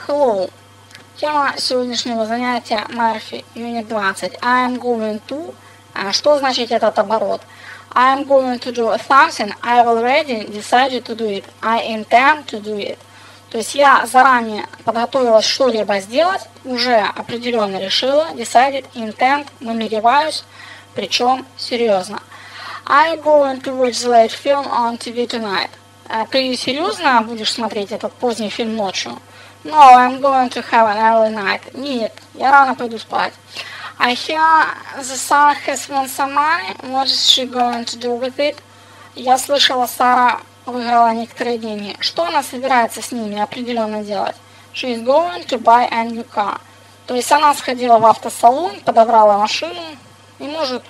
Hello. Тема сегодняшнего занятия Murphy, Unit 20. I am going to. Что значит этот оборот? I am going to do something. I already decided to do it. I intend to do it. То есть я заранее подготовилась что-либо сделать, уже определенно решила, decided, intend, намереваюсь, причем серьезно. I'm going to watch the late film on TV tonight. Ты серьезно будешь смотреть этот поздний фильм ночью? No, I'm going to have an early night. Нет, я рано пойду спать. I hear the son has won some money. What is she going to do with it? Я слышала, Сара выиграла некоторые деньги. Что она собирается с ними определенно делать? She is going to buy a new car. То есть она сходила в автосалон, подобрала машину и, может,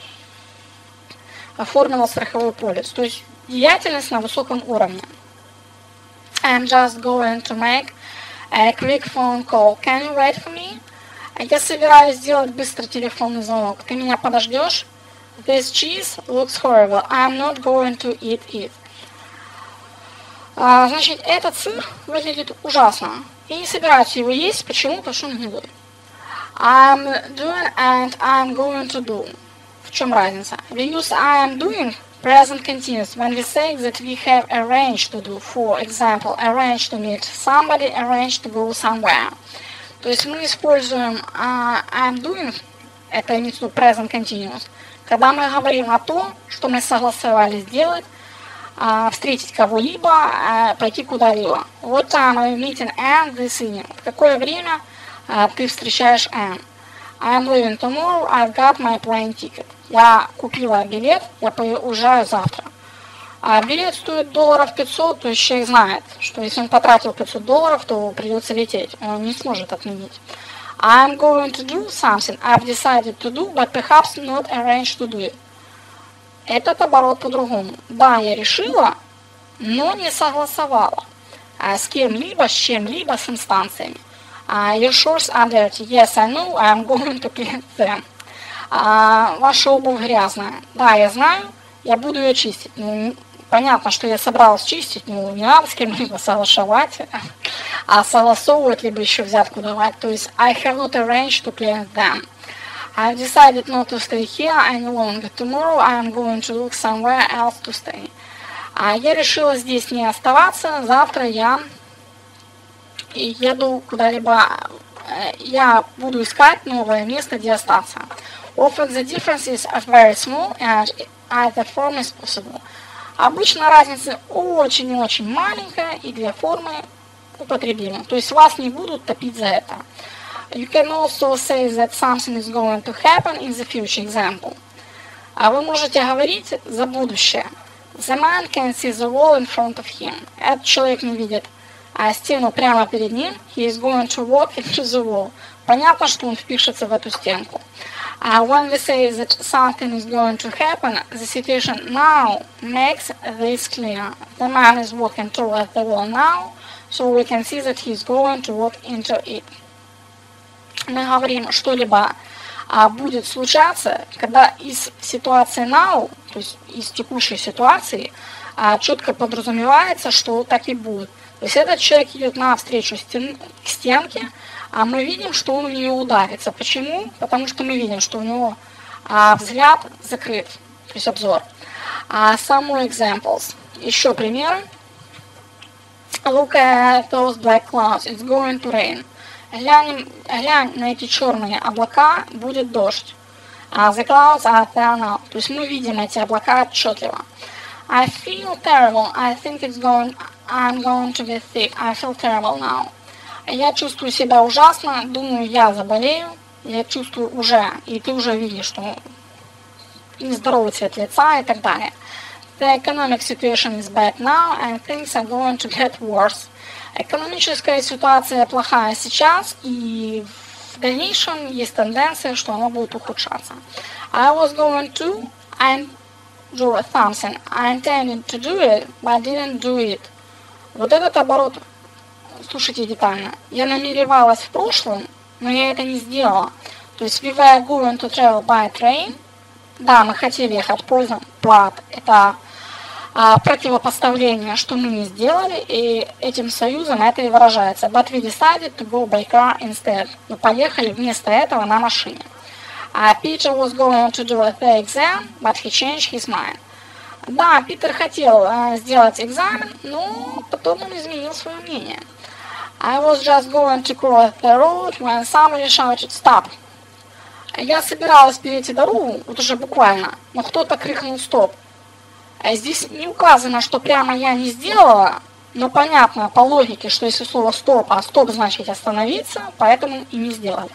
оформила страховой полис. То есть деятельность на высоком уровне. I'm just going to make a quick phone call. Can you wait for me? Я собираюсь сделать быстрый телефонный звонок. Ты меня подождешь? This cheese looks horrible. I'm not going to eat it. Значит, этот сыр выглядит ужасно. Я не собираюсь его есть. Почему? Потому что он гнилой. I'm doing and I'm going to do. В чем разница? We use I am doing present continuous when we say that we have arranged to do. For example, arrange to meet somebody, arrange to go somewhere. То есть мы используем I'm doing, это имеется в виду present continuous, когда мы говорим о том, что мы согласовали сделать, встретить кого-либо, пойти куда-либо. What time are you meeting Anne this evening? В какое время ты встречаешь Anne? I'm leaving tomorrow, I've got my plane ticket. Я купила билет, я уезжаю завтра. Билет стоит $500, то есть человек знает, что если он потратил $500, то придется лететь, он не сможет отменить. I'm going to do something I've decided to do, but perhaps not arranged to do it. Этот оборот по-другому. Да, я решила, но не согласовала с кем-либо, с чем-либо, с инстанциями. Your shorts are dirty. Yes, I know, I'm going to clean them. Ваша обувь грязная. Да, я знаю, я буду ее чистить. Понятно, что я собралась чистить, но не надо с кем-либо соглашать, согласовывать, либо еще взятку давать. То есть, I have not arranged to clean them. I've decided not to stay here any longer. Tomorrow I am going to look somewhere else to stay. Я решила здесь не оставаться, завтра я еду куда-либо, я буду искать новое место, где остаться. Often the differences are very small and either form is possible. Обычно разница очень-очень маленькая и две формы употребимы. То есть вас не будут топить за это. You can also say that something is going to happen in the future. Example. Вы можете говорить за будущее. The man can see the wall in front of him. Этот человек не видит стену прямо перед ним. He is going to walk into the wall. Понятно, что он впишется в эту стенку. When we say that something is going to happen, the situation now makes this clear. The man is walking toward the wall now, so we can see that he is going to walk into it. Мы говорим, что-либо будет случаться, когда из ситуации now, то есть из текущей ситуации, четко подразумевается, что так и будет. То есть этот человек идет навстречу к стенке, а мы видим, что он в нее ударится. Почему? Потому что мы видим, что у него взгляд закрыт, то есть обзор. Some more examples. Еще примеры. Look at those black clouds. It's going to rain. Глянь на эти черные облака, будет дождь. The clouds are there now. То есть мы видим эти облака отчетливо. I feel terrible. I think I'm going to get sick. I feel terrible now. Я чувствую себя ужасно, думаю, я заболею, я чувствую уже, и ты уже видишь, что нездоровый цвет лица и так далее. The economic situation is bad now, and things are going to get worse. Экономическая ситуация плохая сейчас, и в дальнейшем есть тенденция, что она будет ухудшаться. I was going to do something. I intended to do it, but didn't do it. Вот этот оборот. Слушайте детально. Я намеревалась в прошлом, но я это не сделала. То есть we were going to travel by train. Да, мы хотели ехать поездом. But это противопоставление, что мы не сделали, и этим союзом это и выражается. But we decided to go by car instead. Мы поехали вместо этого на машине. Peter was going to do the exam, but he changed his mind. Да, Питер хотел сделать экзамен, но потом он изменил свое мнение. I was just going to cross the road when somebody shouted stop. Я собиралась перейти дорогу, вот уже буквально, но кто-то крикнул стоп. Здесь не указано, что прямо я не сделала, но понятно по логике, что если слово стоп, а стоп значит остановиться, поэтому и не сделали.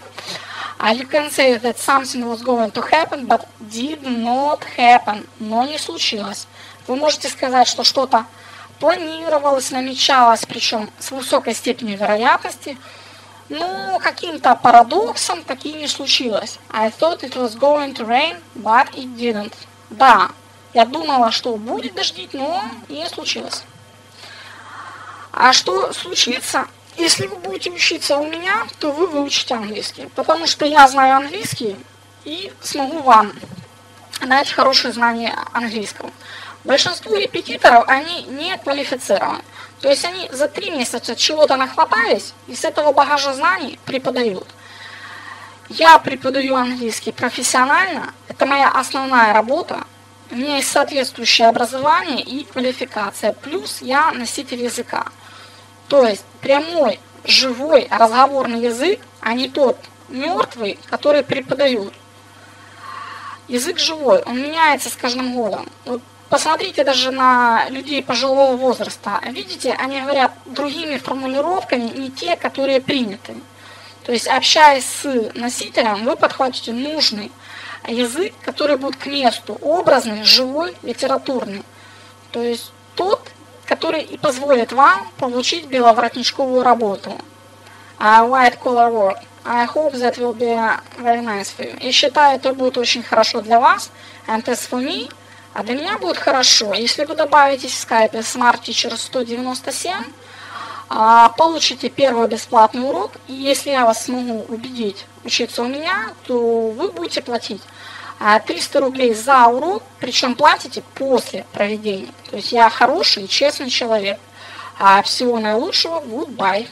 You can say that something was going to happen, but did not happen, но не случилось. Вы можете сказать, что что-то планировалось, намечалось, причем с высокой степенью вероятности, но каким-то парадоксом таки не случилось. I thought it was going to rain, but it didn't. Да, я думала, что будет дождить, но не случилось. А что случится? Если вы будете учиться у меня, то вы выучите английский, потому что я знаю английский и смогу вам дать хорошее знание английского. Большинство репетиторов, они не квалифицированы, то есть они за 3 месяца чего-то нахватались и с этого багажа знаний преподают. Я преподаю английский профессионально, это моя основная работа, у меня есть соответствующее образование и квалификация, плюс я носитель языка. То есть прямой, живой, разговорный язык, а не тот мертвый, который преподают. Язык живой, он меняется с каждым годом. Вот посмотрите даже на людей пожилого возраста. Видите, они говорят другими формулировками, не те, которые приняты. То есть, общаясь с носителем, вы подхватите нужный язык, который будет к месту, образный, живой, литературный. То есть тот, который и позволит вам получить беловоротничковую работу. White collar work. I hope that will be very nice for you. И считаю, это будет очень хорошо для вас. And as for me, а для меня будет хорошо, если вы добавитесь в скайпе Smart Teacher 197, получите первый бесплатный урок. И если я вас смогу убедить учиться у меня, то вы будете платить 300 рублей за урок, причем платите после проведения. То есть я хороший и честный человек. Всего наилучшего. Goodbye.